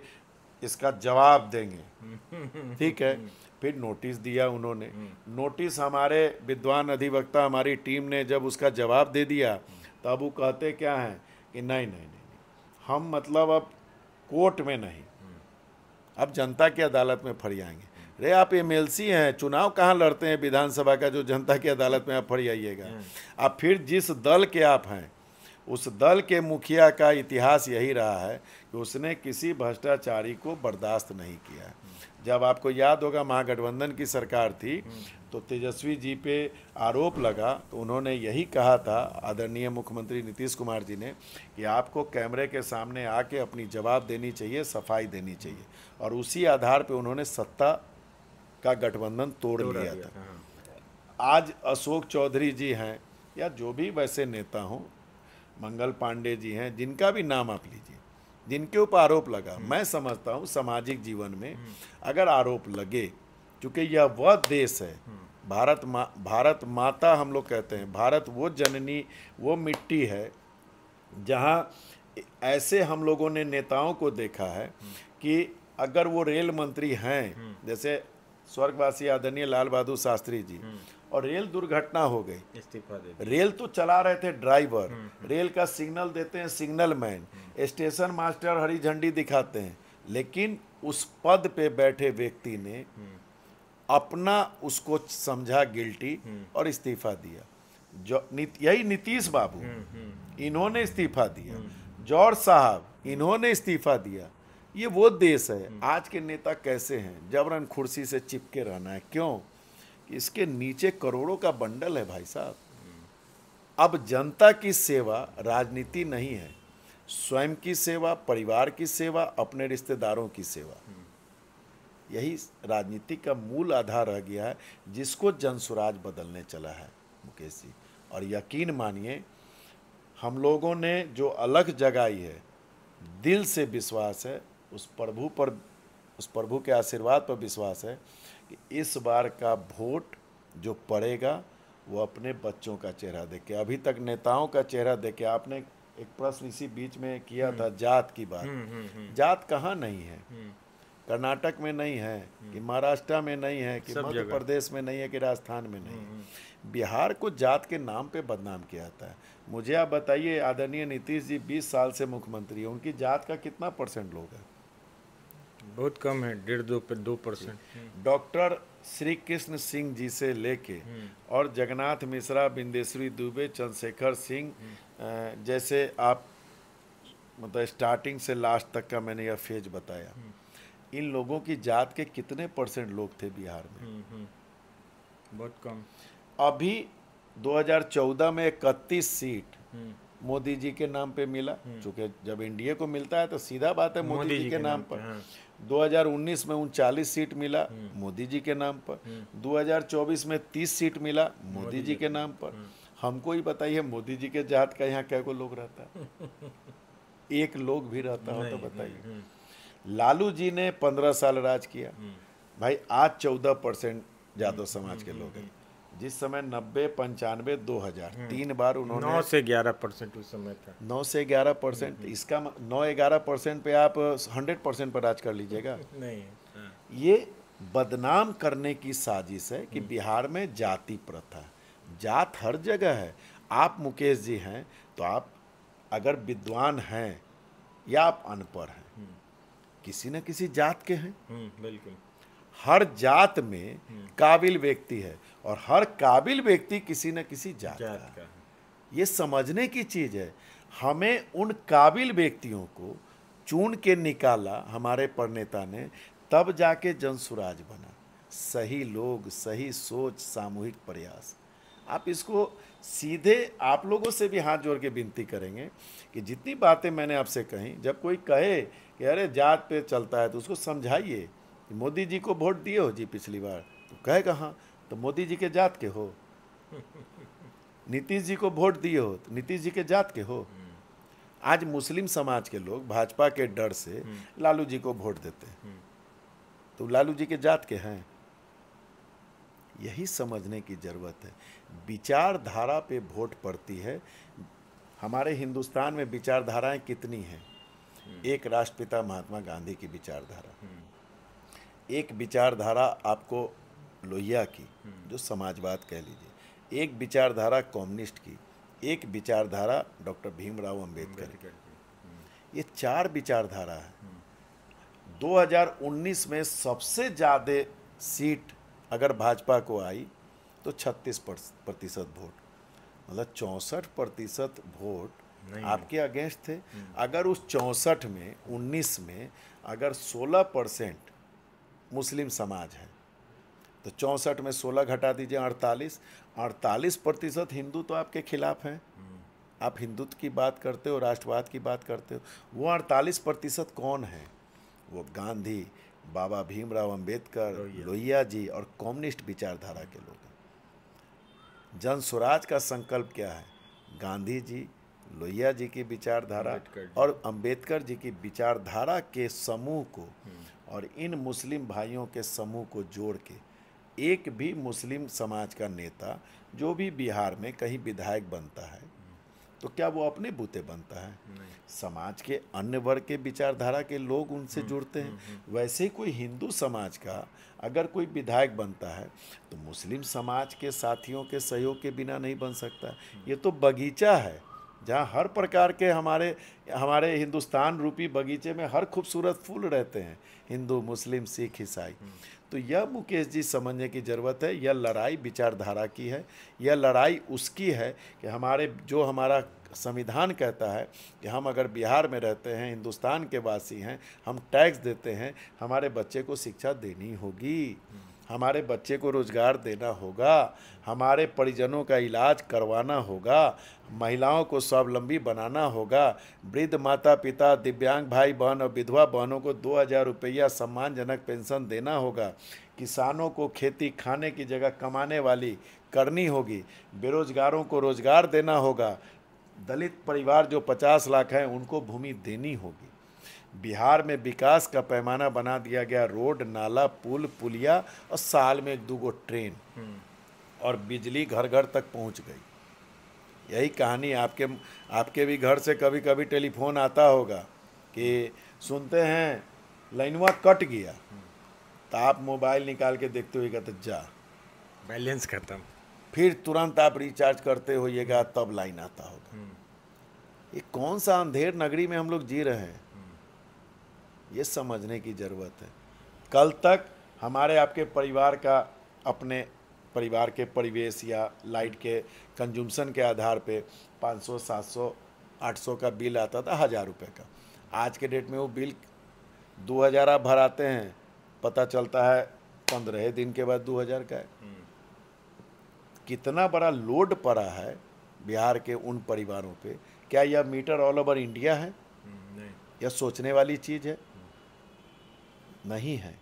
इसका जवाब देंगे, ठीक है। फिर नोटिस दिया उन्होंने, नोटिस हमारे विद्वान अधिवक्ता, हमारी टीम ने जब उसका जवाब दे दिया, तब वो कहते क्या हैं कि नहीं नहीं नहीं, हम मतलब अब कोर्ट में नहीं, अब जनता की अदालत में फरियाएंगे। रे आप एमएलसी हैं, चुनाव कहाँ लड़ते हैं विधानसभा का जो जनता की अदालत में आप फरियाइएगा? अब फिर जिस दल के आप हैं, उस दल के मुखिया का इतिहास यही रहा है कि उसने किसी भ्रष्टाचारी को बर्दाश्त नहीं किया। जब आपको याद होगा महागठबंधन की सरकार थी तो तेजस्वी जी पे आरोप लगा, तो उन्होंने यही कहा था आदरणीय मुख्यमंत्री नीतीश कुमार जी ने कि आपको कैमरे के सामने आके अपनी जवाब देनी चाहिए, सफाई देनी चाहिए, और उसी आधार पे उन्होंने सत्ता का गठबंधन तोड़ लिया था। आज अशोक चौधरी जी हैं या जो भी वैसे नेता हों, मंगल पांडे जी हैं, जिनका भी नाम आप लीजिए, जिनके ऊपर आरोप लगा, मैं समझता हूँ सामाजिक जीवन में अगर आरोप लगे, क्योंकि यह वह देश है, भारत माता हम लोग कहते हैं, भारत वो जननी, वो मिट्टी है जहाँ ऐसे हम लोगों ने नेताओं को देखा है कि अगर वो रेल मंत्री हैं, जैसे स्वर्गवासी आदरणीय लाल बहादुर शास्त्री जी, और रेल दुर्घटना हो गई, इस्तीफा दे, रेल तो चला रहे थे ड्राइवर, रेल का सिग्नल देते हैं सिग्नल मैन, स्टेशन मास्टर हरी झंडी दिखाते हैं, लेकिन उस पद पे बैठे व्यक्ति ने अपना उसको समझा गिल्टी और इस्तीफा दिया। जो यही नीतीश बाबू, इन्होंने इस्तीफा दिया। जॉर्ज साहब, इन्होंने इस्तीफा दिया। ये वो देश है। आज के नेता कैसे हैं? जबरन कुर्सी से चिपके रहना है। क्यों? इसके नीचे करोड़ों का बंडल है भाई साहब। अब जनता की सेवा राजनीति नहीं है, स्वयं की सेवा, परिवार की सेवा, अपने रिश्तेदारों की सेवा। यही राजनीति का मूल आधार रह गया है, जिसको जनसुराज बदलने चला है मुकेश जी। और यकीन मानिए, हम लोगों ने जो अलग जगाई है, दिल से विश्वास है, उस प्रभु के आशीर्वाद पर विश्वास है कि इस बार का वोट जो पड़ेगा वो अपने बच्चों का चेहरा देख के, अभी तक नेताओं का चेहरा देख के। आपने एक प्रश्न इसी बीच में किया था जात की बात। जात कहाँ नहीं है? कर्नाटक में नहीं है कि महाराष्ट्र में नहीं है कि मध्य प्रदेश में नहीं है कि राजस्थान में नहीं है। बिहार को जात के नाम पे बदनाम किया जाता है। मुझे आप बताइए, आदरणीय नीतीश जी 20 साल से मुख्यमंत्री है, उनकी जात का कितना % लोग हैं? बहुत कम है, 1.5-2%। डॉक्टर श्री कृष्ण सिंह जी से लेके और जगन्नाथ मिश्रा, बिंदेश्वरी दुबे, चंद्रशेखर सिंह, जैसे आप मतलब स्टार्टिंग से लास्ट तक का मैंने यह फेज बताया, इन लोगों की जात के कितने % लोग थे बिहार में? बहुत कम। अभी 2014 में 31 सीट मोदी जी के नाम पे मिला, चूंकि जब एनडीए को मिलता है तो सीधा बात है मोदी जी के नाम पर। 2019 में 39 सीट मिला मोदी जी के नाम पर। 2024 में 30 सीट मिला मोदी जी के नाम पर। हमको ही बताइए, मोदी जी के जात का यहाँ क्या को लोग रहता है? एक लोग भी रहता हो तो बताइए। लालू जी ने 15 साल राज किया भाई, आज 14% यादव समाज के लोग हैं। जिस समय 90, 95, 2000 3 बार उन्होंने 9 से 11% उस समय था। 9 से 11%। इसका 9-11% पे आप 100% पर राज कर लीजिएगा? नहीं। ये बदनाम करने की साजिश है कि बिहार में जाति प्रथा, जात हर जगह है। आप मुकेश जी हैं तो आप अगर विद्वान हैं या आप अनपढ़ हैं, किसी न किसी जात के हैं। बिल्कुल। हर जात में काबिल व्यक्ति है और हर काबिल व्यक्ति किसी न किसी जात का है। ये समझने की चीज़ है। हमें उन काबिल व्यक्तियों को चुन के निकाला हमारे प्रणेता ने, तब जाके जनसुराज बना। सही लोग, सही सोच, सामूहिक प्रयास। आप इसको सीधे आप लोगों से भी हाथ जोड़ के विनती करेंगे कि जितनी बातें मैंने आपसे कही, जब कोई कहे कि अरे जात पे चलता है तो उसको समझाइए। मोदी जी को वोट दिए हो जी पिछली बार, तो कहेगा हाँ, तो मोदी जी के जात के हो। नीतीश जी को वोट दिए हो तो नीतीश जी के जात के हो। आज मुस्लिम समाज के लोग भाजपा के डर से लालू जी को वोट देते हैं, तो लालू जी के जात के हैं। यही समझने की जरूरत है। विचारधारा पे वोट पड़ती है। हमारे हिंदुस्तान में विचारधाराएं कितनी हैं? एक राष्ट्रपिता महात्मा गांधी की विचारधारा, एक विचारधारा आपको लोहिया की जो समाजवाद कह लीजिए, एक विचारधारा कम्युनिस्ट की, एक विचारधारा डॉक्टर भीमराव अंबेडकर की। ये 4 विचारधारा है। 2019 में सबसे ज़्यादा सीट अगर भाजपा को आई तो 36% वोट, मतलब 64% वोट आपके अगेंस्ट थे। अगर उस 64 में 19 में अगर 16% मुस्लिम समाज है तो 64 में 16 घटा दीजिए, 48% हिंदू तो आपके खिलाफ हैं। आप हिंदुत्व की बात करते हो, राष्ट्रवाद की बात करते हो। वो 48% कौन है? वो गांधी, बाबा भीमराव अंबेडकर, लोहिया जी और कम्युनिस्ट विचारधारा के लोग हैं। जन स्वराज का संकल्प क्या है? गांधी जी, लोहिया जी की विचारधारा और अंबेडकर जी की विचारधारा के समूह को और इन मुस्लिम भाइयों के समूह को जोड़ के एक भी मुस्लिम समाज का नेता जो भी बिहार में कहीं विधायक बनता है तो क्या वो अपने बूते बनता है? समाज के अन्य वर्ग के विचारधारा के लोग उनसे जुड़ते हैं। वैसे ही कोई हिंदू समाज का अगर कोई विधायक बनता है तो मुस्लिम समाज के साथियों के सहयोग के बिना नहीं बन सकता। ये तो बगीचा है जहाँ हर प्रकार के हमारे हिंदुस्तान रूपी बगीचे में हर खूबसूरत फूल रहते हैं, हिंदू, मुस्लिम, सिख, ईसाई। तो तो यह मुकेश जी समझने की ज़रूरत है, यह लड़ाई विचारधारा की है, यह लड़ाई उसकी है कि हमारा संविधान कहता है कि हम अगर बिहार में रहते हैं, हिंदुस्तान के वासी हैं, हम टैक्स देते हैं, हमारे बच्चे को शिक्षा देनी होगी, हमारे बच्चे को रोज़गार देना होगा, हमारे परिजनों का इलाज करवाना होगा, महिलाओं को स्वावलंबी बनाना होगा, वृद्ध माता पिता, दिव्यांग भाई बहन और विधवा बहनों को 2000 रुपया सम्मानजनक पेंशन देना होगा, किसानों को खेती खाने की जगह कमाने वाली करनी होगी, बेरोजगारों को रोज़गार देना होगा, दलित परिवार जो 50 लाख हैं उनको भूमि देनी होगी। बिहार में विकास का पैमाना बना दिया गया, रोड, नाला, पुल, पुलिया और साल में 1-2 ट्रेन और बिजली घर घर तक पहुंच गई। यही कहानी आपके भी घर से कभी कभी टेलीफोन आता होगा कि सुनते हैं लाइनवा कट गया, तो आप मोबाइल निकाल के देखते होइएगा तो जा बैलेंस खत्म, फिर तुरंत आप रिचार्ज करते होइएगा तब लाइन आता होगा। ये कौन सा अंधेर नगरी में हम लोग जी रहे हैं, ये समझने की ज़रूरत है। कल तक हमारे आपके परिवार का अपने परिवार के परिवेश या लाइट के कंजम्पशन के आधार पे 500, 700, 800 का बिल आता था, 1000 रुपये का। आज के डेट में वो बिल 2000 आप भराते हैं, पता चलता है 15 दिन के बाद 2000 का है। कितना बड़ा लोड पड़ा है बिहार के उन परिवारों पे। क्या यह मीटर ऑल ओवर इंडिया है? नहीं। यह सोचने वाली चीज़ है? नहीं है।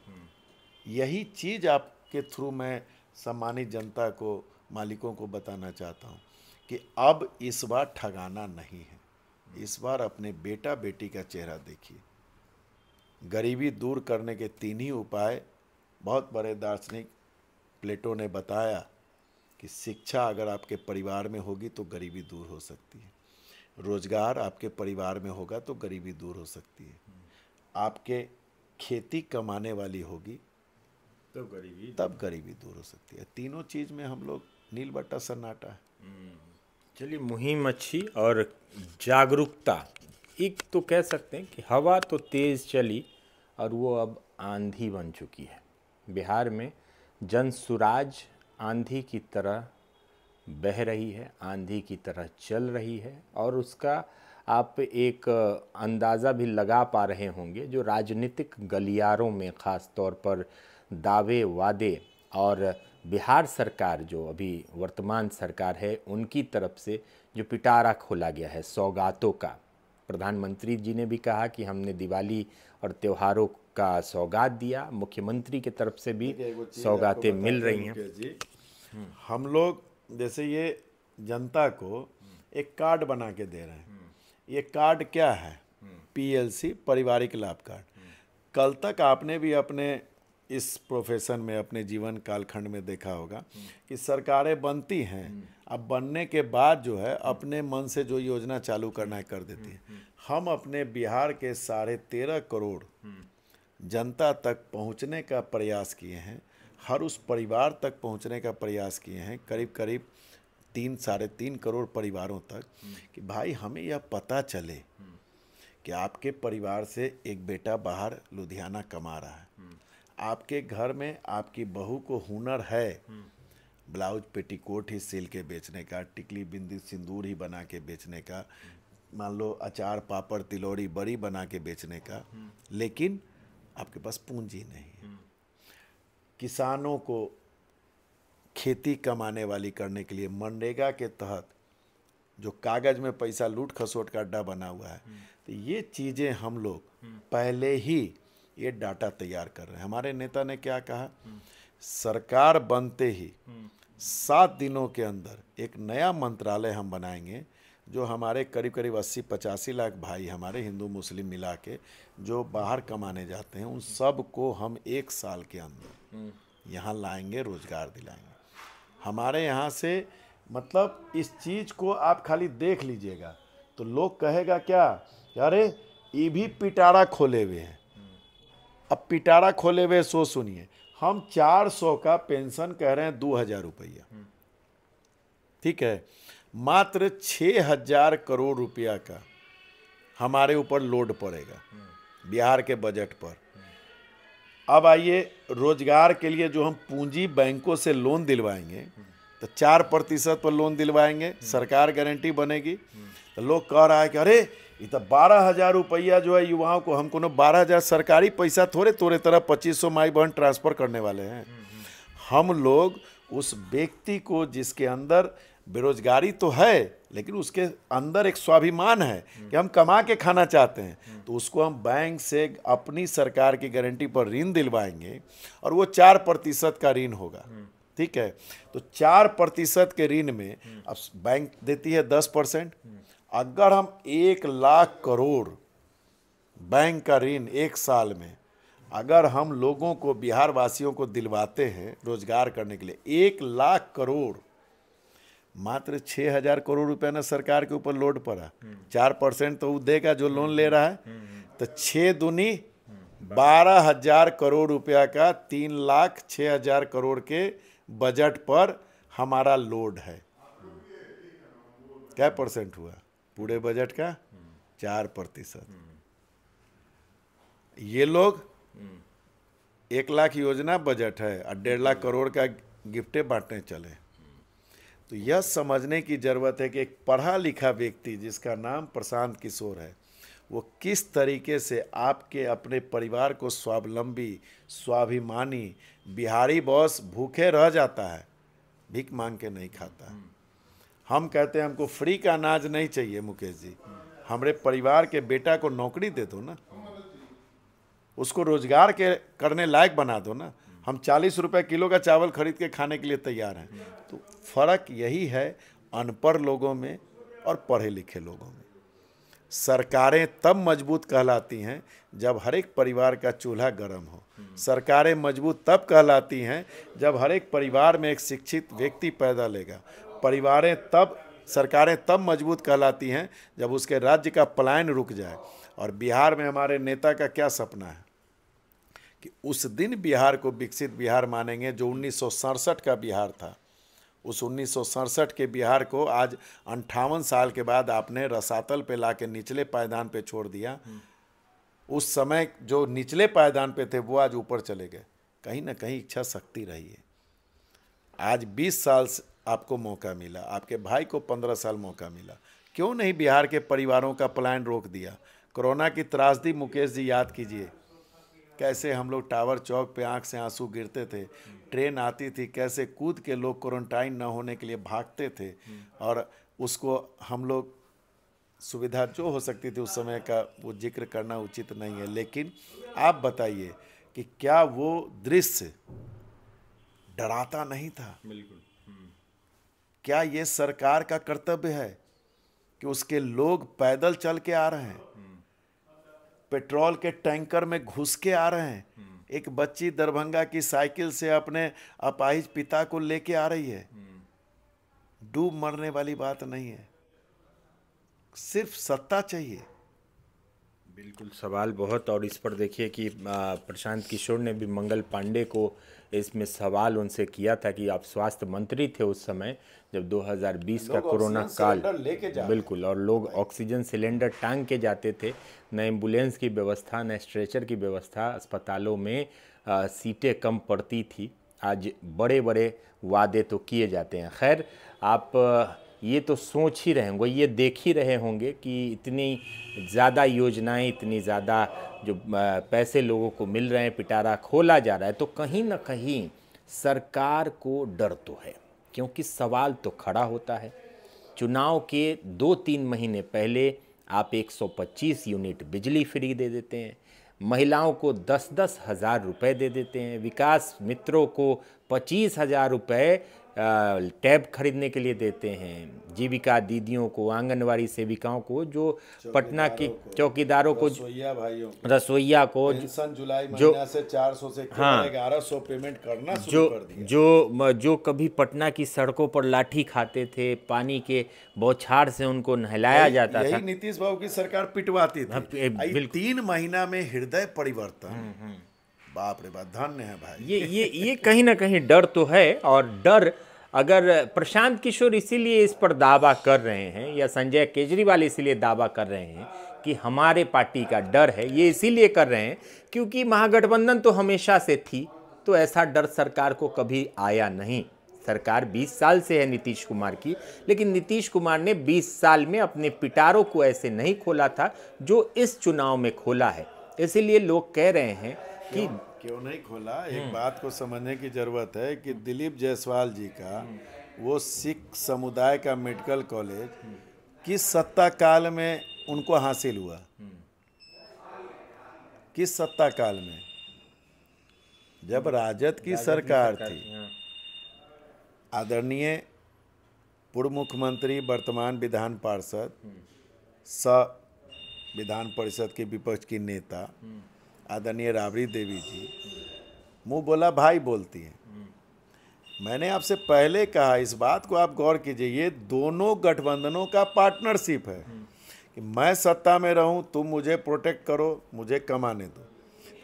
यही चीज़ आपके थ्रू मैं सम्मानित जनता को, मालिकों को बताना चाहता हूँ कि अब इस बार ठगाना नहीं है। इस बार अपने बेटा बेटी का चेहरा देखिए। गरीबी दूर करने के 3 ही उपाय बहुत बड़े दार्शनिक प्लेटो ने बताया कि शिक्षा अगर आपके परिवार में होगी तो गरीबी दूर हो सकती है, रोजगार आपके परिवार में होगा तो गरीबी दूर हो सकती है, आपके खेती कमाने वाली होगी तब गरीबी दूर हो सकती है। तीनों चीज़ में हम लोग नील बट्टा सन्नाटा है। चलिए, मुहिम अच्छी और जागरूकता, एक तो कह सकते हैं कि हवा तो तेज़ चली और वो अब आंधी बन चुकी है। बिहार में जनसुराज आंधी की तरह बह रही है, आंधी की तरह चल रही है और उसका आप एक अंदाज़ा भी लगा पा रहे होंगे जो राजनीतिक गलियारों में ख़ास तौर पर दावे वादे और बिहार सरकार जो अभी वर्तमान सरकार है उनकी तरफ से जो पिटारा खोला गया है सौगातों का। प्रधानमंत्री जी ने भी कहा कि हमने दिवाली और त्योहारों का सौगात दिया, मुख्यमंत्री की तरफ से भी सौगातें मिल रही हैं। हम लोग जैसे ये जनता को एक कार्ड बना के दे रहे हैं। ये कार्ड क्या है? PLC, पारिवारिक लाभ कार्ड। कल तक आपने भी अपने इस प्रोफेशन में अपने जीवन कालखंड में देखा होगा कि सरकारें बनती हैं, अब बनने के बाद जो है अपने मन से जो योजना चालू करना है कर देती है। हम अपने बिहार के 13.5 करोड़ जनता तक पहुंचने का प्रयास किए हैं, हर उस परिवार तक पहुंचने का प्रयास किए हैं, करीब करीब 3-3.5 करोड़ परिवारों तक, कि भाई हमें यह पता चले कि आपके परिवार से एक बेटा बाहर लुधियाना कमा रहा है, आपके घर में आपकी बहू को हुनर है ब्लाउज पेटीकोट ही सिल के बेचने का, टिकली बिंदी सिंदूर ही बना के बेचने का, मान लो अचार पापड़ तिलौरी बड़ी बना के बेचने का, लेकिन आपके पास पूंजी नहीं है। किसानों को खेती कमाने वाली करने के लिए मनरेगा के तहत जो कागज़ में पैसा लूट खसोट का अड्डा बना हुआ है, तो ये चीज़ें हम लोग पहले ही ये डाटा तैयार कर रहे हैं। हमारे नेता ने क्या कहा? सरकार बनते ही 7 दिनों के अंदर एक नया मंत्रालय हम बनाएंगे जो हमारे करीब करीब 80-85 लाख भाई हमारे हिंदू मुस्लिम मिला के जो बाहर कमाने जाते हैं उन सब को हम 1 साल के अंदर यहाँ लाएंगे, रोजगार दिलाएंगे। हमारे यहाँ से मतलब इस चीज़ को आप खाली देख लीजिएगा तो लोग कहेगा क्या, अरे ये भी पिटारा खोले हुए हैं। अब पिटारा खोले हुए सो सुनिए, हम 400 का पेंशन कह रहे हैं 2000 रुपया, ठीक है, मात्र 6000 करोड़ रुपया का हमारे ऊपर लोड पड़ेगा बिहार के बजट पर। अब आइए, रोजगार के लिए जो हम पूंजी बैंकों से लोन दिलवाएंगे तो 4% पर लोन दिलवाएंगे, सरकार गारंटी बनेगी। तो लोग कह रहा है कि अरे ये तो 12,000 रुपया जो है युवाओं को, हम कोनो 12,000 सरकारी पैसा थोड़े तोरे तरह 2500 माई बहन ट्रांसफर करने वाले हैं। हम लोग उस व्यक्ति को जिसके अंदर बेरोजगारी तो है लेकिन उसके अंदर एक स्वाभिमान है कि हम कमा के खाना चाहते हैं, तो उसको हम बैंक से अपनी सरकार की गारंटी पर ऋण दिलवाएंगे और वो 4% का ऋण होगा। ठीक है, तो 4% के ऋण में अब बैंक देती है 10%। अगर हम 1 लाख करोड़ बैंक का ऋण एक साल में अगर हम लोगों को, बिहार वासियों को दिलवाते हैं रोजगार करने के लिए, 1 लाख करोड़, मात्र 6,000 करोड़ रुपया ना सरकार के ऊपर लोड पड़ा। 4% तो वो देगा जो लोन ले रहा है, तो 6 दूनी 12,000 करोड़ रुपया का 3,06,000 करोड़ के बजट पर हमारा लोड है। क्या परसेंट हुआ पूरे बजट का? 4%। ये लोग 1 लाख योजना बजट है और 1.5 लाख करोड़ का गिफ्टे बांटने चले। तो यह समझने की जरूरत है कि एक पढ़ा लिखा व्यक्ति जिसका नाम प्रशांत किशोर है, वो किस तरीके से आपके अपने परिवार को स्वावलंबी, स्वाभिमानी, बिहारी बॉस भूखे रह जाता है, भीख मांग के नहीं खाता है। हम कहते हैं हमको फ्री का अनाज नहीं चाहिए मुकेश जी, हमारे परिवार के बेटा को नौकरी दे दो ना, उसको रोजगार के करने लायक बना दो ना। हम 40 रुपए किलो का चावल खरीद के खाने के लिए तैयार हैं। तो फर्क यही है अनपढ़ लोगों में और पढ़े लिखे लोगों में। सरकारें तब मजबूत कहलाती हैं जब हर एक परिवार का चूल्हा गर्म हो। सरकारें मजबूत तब कहलाती हैं जब हर एक परिवार में एक शिक्षित व्यक्ति पैदा लेगा। सरकारें तब मजबूत कहलाती हैं जब उसके राज्य का पलायन रुक जाए। और बिहार में हमारे नेता का क्या सपना है कि उस दिन बिहार को विकसित बिहार मानेंगे जो 1967 का बिहार था। उस 1967 के बिहार को आज 58 साल के बाद आपने रसातल पे लाके निचले पायदान पे छोड़ दिया। उस समय जो निचले पायदान पे थे वो आज ऊपर चले गए। कहीं ना कहीं इच्छा शक्ति रही है। आज 20 साल आपको मौका मिला, आपके भाई को 15 साल मौका मिला, क्यों नहीं बिहार के परिवारों का पलायन रोक दिया? कोरोना की त्रासदी मुकेश जी याद कीजिए, कैसे हम लोग टावर चौक पे आंख से आंसू गिरते थे, ट्रेन आती थी कैसे कूद के लोग क्वारंटाइन न होने के लिए भागते थे, और उसको हम लोग सुविधा जो हो सकती थी उस समय का वो जिक्र करना उचित नहीं है। लेकिन आप बताइए कि क्या वो दृश्य डराता नहीं था? बिल्कुल। क्या ये सरकार का कर्तव्य है कि उसके लोग पैदल चल के आ रहे हैं, पेट्रोल के टैंकर में घुस के आ रहे हैं, एक बच्ची दरभंगा की साइकिल से अपने अपाहिज पिता को लेके आ रही है? डूब मरने वाली बात नहीं है, सिर्फ सत्ता चाहिए। बिल्कुल, सवाल बहुत। और इस पर देखिए कि प्रशांत किशोर ने भी मंगल पांडे को इसमें सवाल उनसे किया था कि आप स्वास्थ्य मंत्री थे उस समय जब 2020 का कोरोना काल, बिल्कुल, और लोग ऑक्सीजन सिलेंडर टांग के जाते थे, न एम्बुलेंस की व्यवस्था, न स्ट्रेचर की व्यवस्था, अस्पतालों में सीटें कम पड़ती थी। आज बड़े बड़े वादे तो किए जाते हैं। खैर, आप ये तो सोच ही रहे होंगे, ये देख ही रहे होंगे कि इतनी ज़्यादा योजनाएं, इतनी ज़्यादा जो पैसे लोगों को मिल रहे हैं, पिटारा खोला जा रहा है, तो कहीं ना कहीं सरकार को डर तो है, क्योंकि सवाल तो खड़ा होता है। चुनाव के 2-3 महीने पहले आप 125 यूनिट बिजली फ्री दे देते हैं, महिलाओं को 10-10 हज़ार रुपये दे देते हैं, विकास मित्रों को 25,000 रुपये टैब खरीदने के लिए देते हैं, जीविका दीदियों को, आंगनवाड़ी सेविकाओं को, जो पटना की चौकीदारों को, रसोइया को जुलाई महीना से 400 से 1100 पेमेंट करना शुरू कर दिया। जो कभी पटना की सड़कों पर लाठी खाते थे, पानी के बौछार से उनको नहलाया जाता था। यही नीतीश बाबू की सरकार पिटवाती थी। 3 महीना में हृदय परिवर्तन, बाप रे बाप, धन्य है भाई। ये कहीं ना कहीं डर तो है। और डर अगर प्रशांत किशोर इसीलिए इस पर दावा कर रहे हैं या संजय केजरीवाल इसीलिए दावा कर रहे हैं कि हमारे पार्टी का डर है, ये इसीलिए कर रहे हैं क्योंकि महागठबंधन तो हमेशा से थी, तो ऐसा डर सरकार को कभी आया नहीं। सरकार 20 साल से है नीतीश कुमार की, लेकिन नीतीश कुमार ने 20 साल में अपने पिटारों को ऐसे नहीं खोला था जो इस चुनाव में खोला है। इसीलिए लोग कह रहे हैं कि क्यों नहीं खोला। एक बात को समझने की जरूरत है कि दिलीप जायसवाल जी का वो सिख समुदाय का मेडिकल कॉलेज किस सत्ता काल में उनको हासिल हुआ, किस सत्ता काल में, जब राजद की सरकार थी। आदरणीय पूर्व मुख्यमंत्री वर्तमान विधान पार्षद विधान परिषद के विपक्ष की नेता आदरणीय राबड़ी देवी जी, मुंह बोला भाई बोलती हैं। मैंने आपसे पहले कहा, इस बात को आप गौर कीजिए, ये दोनों गठबंधनों का पार्टनरशिप है कि मैं सत्ता में रहूं, तुम मुझे प्रोटेक्ट करो, मुझे कमाने दो,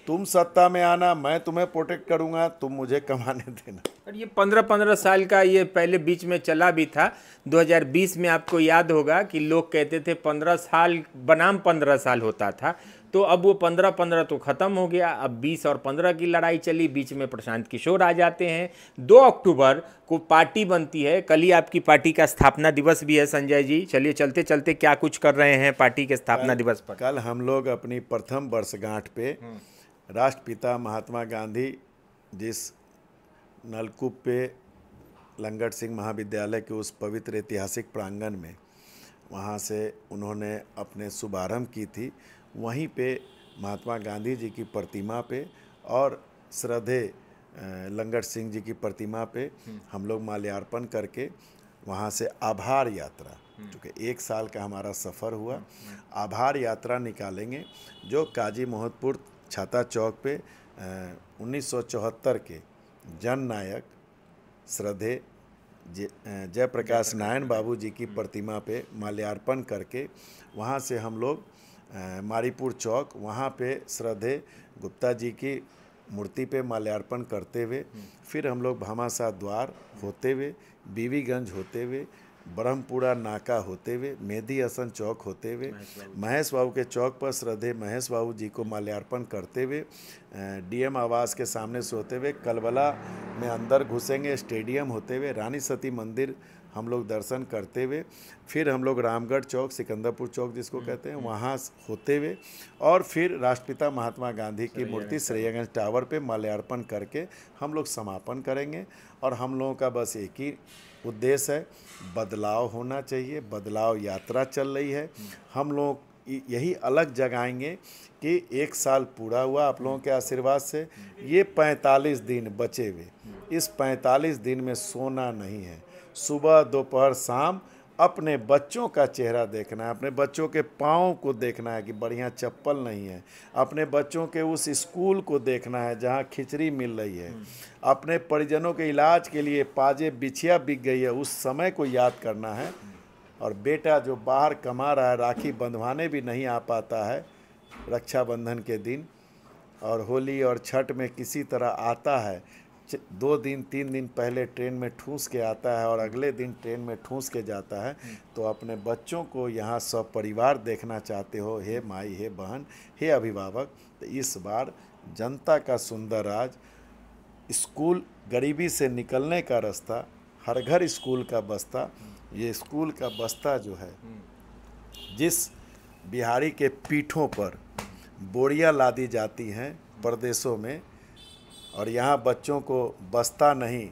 तुम सत्ता में आना, मैं तुम्हें प्रोटेक्ट करूंगा, तुम मुझे कमाने देना। और ये 15-15 साल का ये पहले बीच में चला भी था। 2020 में आपको याद होगा कि लोग कहते थे 15 साल बनाम 15 साल होता था, तो अब वो 15-15 तो ख़त्म हो गया। अब 20 और 15 की लड़ाई चली, बीच में प्रशांत किशोर आ जाते हैं। 2 अक्टूबर को पार्टी बनती है। कल ही आपकी पार्टी का स्थापना दिवस भी है संजय जी, चलिए चलते चलते क्या कुछ कर रहे हैं पार्टी के स्थापना दिवस पर। कल हम लोग अपनी प्रथम वर्षगांठ पे राष्ट्रपिता महात्मा गांधी जिस नलकूप पे लंगट सिंह महाविद्यालय के उस पवित्र ऐतिहासिक प्रांगण में, वहाँ से उन्होंने अपने शुभारंभ की थी, वहीं पे महात्मा गांधी जी की प्रतिमा पे और श्रद्धेय लंगट सिंह जी की प्रतिमा पे हम लोग माल्यार्पण करके वहाँ से आभार यात्रा, क्योंकि 1 साल का हमारा सफ़र हुआ, आभार यात्रा निकालेंगे जो काजी मोहतपुर छाता चौक पे 1974 के जन नायक श्रद्धेय जयप्रकाश नारायण बाबू जी की प्रतिमा पे माल्यार्पण करके वहाँ से हम लोग मारीपुर चौक, वहाँ पे श्रद्धेय गुप्ता जी की मूर्ति पे माल्यार्पण करते हुए फिर हम लोग भामाशाह द्वार होते हुए, बीवीगंज होते हुए, ब्रह्मपुरा नाका होते हुए, मेहदी हसन चौक होते हुए, महेश बाबू के चौक पर श्रद्धेय महेश बाबू जी को माल्यार्पण करते हुए, डीएम आवास के सामने से होते हुए कलबला में अंदर घुसेंगे, स्टेडियम होते हुए, रानी सती मंदिर हम लोग दर्शन करते हुए, फिर हम लोग रामगढ़ चौक, सिकंदरपुर चौक जिसको कहते हैं, वहाँ होते हुए और फिर राष्ट्रपिता महात्मा गांधी की मूर्ति श्रेयगंज टावर पे माल्यार्पण करके हम लोग समापन करेंगे। और हम लोगों का बस एक ही उद्देश्य है, बदलाव होना चाहिए, बदलाव यात्रा चल रही है। हम लोग यही अलग जगाएंगे कि 1 साल पूरा हुआ आप लोगों के आशीर्वाद से, ये 45 दिन बचे हुए, इस 45 दिन में सोना नहीं है, सुबह दोपहर शाम अपने बच्चों का चेहरा देखना है, अपने बच्चों के पाँव को देखना है कि बढ़िया चप्पल नहीं है, अपने बच्चों के उस स्कूल को देखना है जहाँ खिचड़ी मिल रही है, अपने परिजनों के इलाज के लिए पाजे बिछिया बिक गई है उस समय को याद करना है। और बेटा जो बाहर कमा रहा है, राखी बंधवाने भी नहीं आ पाता है रक्षाबंधन के दिन, और होली और छठ में किसी तरह आता है, 2 दिन 3 दिन पहले ट्रेन में ठूस के आता है और अगले दिन ट्रेन में ठूस के जाता है, तो अपने बच्चों को यहाँ सब परिवार देखना चाहते हो, हे माई, हे बहन, हे अभिभावक, तो इस बार जनता का सुंदर राज, स्कूल गरीबी से निकलने का रास्ता, हर घर स्कूल का बस्ता, ये स्कूल का बस्ता जो है, जिस बिहारी के पीठों पर बोरियां लादी जाती हैं प्रदेशों में, और यहाँ बच्चों को बस्ता नहीं,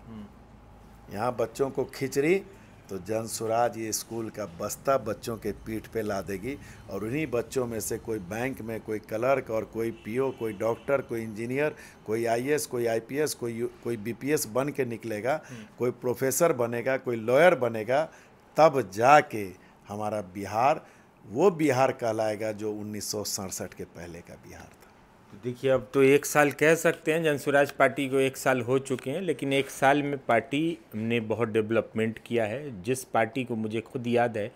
यहाँ बच्चों को खिचड़ी, तो जनसुराज ये स्कूल का बस्ता बच्चों के पीठ पे ला देगी। और उन्हीं बच्चों में से कोई बैंक में, कोई क्लर्क, और कोई पीओ, कोई डॉक्टर, कोई इंजीनियर, कोई आईएएस, कोई आईपीएस, कोई बीपीएस बन के निकलेगा, कोई प्रोफेसर बनेगा, कोई लॉयर बनेगा, तब जाके हमारा बिहार वो बिहार कहलाएगा जो 1967 के पहले का बिहार था। देखिए, अब तो 1 साल कह सकते हैं, जनसुराज पार्टी को 1 साल हो चुके हैं, लेकिन 1 साल में पार्टी ने बहुत डेवलपमेंट किया है। जिस पार्टी को मुझे खुद याद है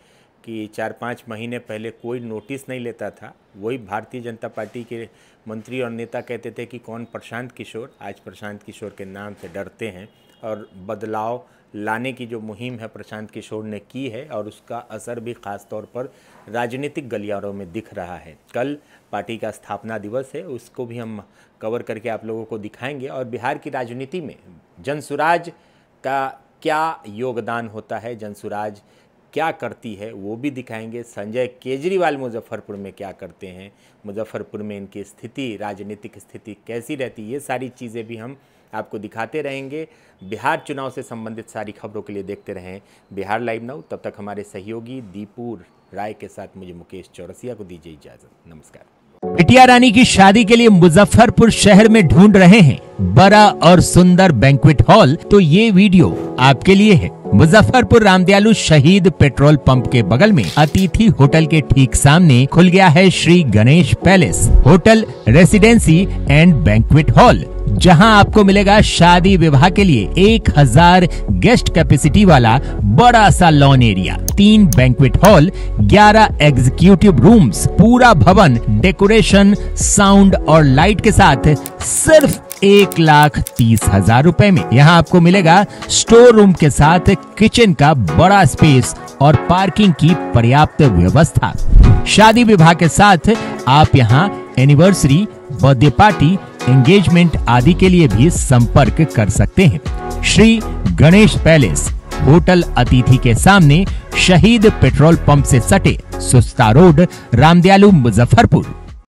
कि 4-5 महीने पहले कोई नोटिस नहीं लेता था, वही भारतीय जनता पार्टी के मंत्री और नेता कहते थे कि कौन प्रशांत किशोर, आज प्रशांत किशोर के नाम से डरते हैं और बदलाव लाने की जो मुहिम है प्रशांत किशोर ने की है और उसका असर भी ख़ास तौर पर राजनीतिक गलियारों में दिख रहा है। कल पार्टी का स्थापना दिवस है, उसको भी हम कवर करके आप लोगों को दिखाएंगे और बिहार की राजनीति में जनसुराज का क्या योगदान होता है, जनसुराज क्या करती है वो भी दिखाएंगे। संजय केजरीवाल मुजफ्फरपुर में क्या करते हैं, मुजफ्फरपुर में इनकी स्थिति, राजनीतिक स्थिति कैसी रहती है, ये सारी चीज़ें भी हम आपको दिखाते रहेंगे। बिहार चुनाव से संबंधित सारी खबरों के लिए देखते रहें बिहार लाइव नाउ। तब तक हमारे सहयोगी दीपू राय के साथ मुझे मुकेश चौरसिया को दीजिए इजाज़त। नमस्कार। बिटिया रानी की शादी के लिए मुजफ्फरपुर शहर में ढूंढ रहे हैं बड़ा और सुंदर बैंक्वेट हॉल, तो ये वीडियो आपके लिए है। मुजफ्फरपुर रामदयालु शहीद पेट्रोल पंप के बगल में अतिथि होटल के ठीक सामने खुल गया है Shri Ganesh palace hotel residency and banquet hall, जहां आपको मिलेगा शादी विवाह के लिए 1000 गेस्ट कैपेसिटी वाला बड़ा सा lawn area, 3 banquet hall, 11 executive rooms, पूरा भवन डेकोरेशन, साउंड और लाइट के साथ सिर्फ 1,30,000 रुपए में। यहाँ आपको मिलेगा स्टोर रूम के साथ किचन का बड़ा स्पेस और पार्किंग की पर्याप्त व्यवस्था। शादी विवाह के साथ आप यहाँ एनिवर्सरी, बर्थडे पार्टी, एंगेजमेंट आदि के लिए भी संपर्क कर सकते हैं। श्री गणेश पैलेस होटल अतिथि के सामने, शहीद पेट्रोल पंप से सटे सुस्ता रोड, रामदयालु, मुजफ्फरपुर।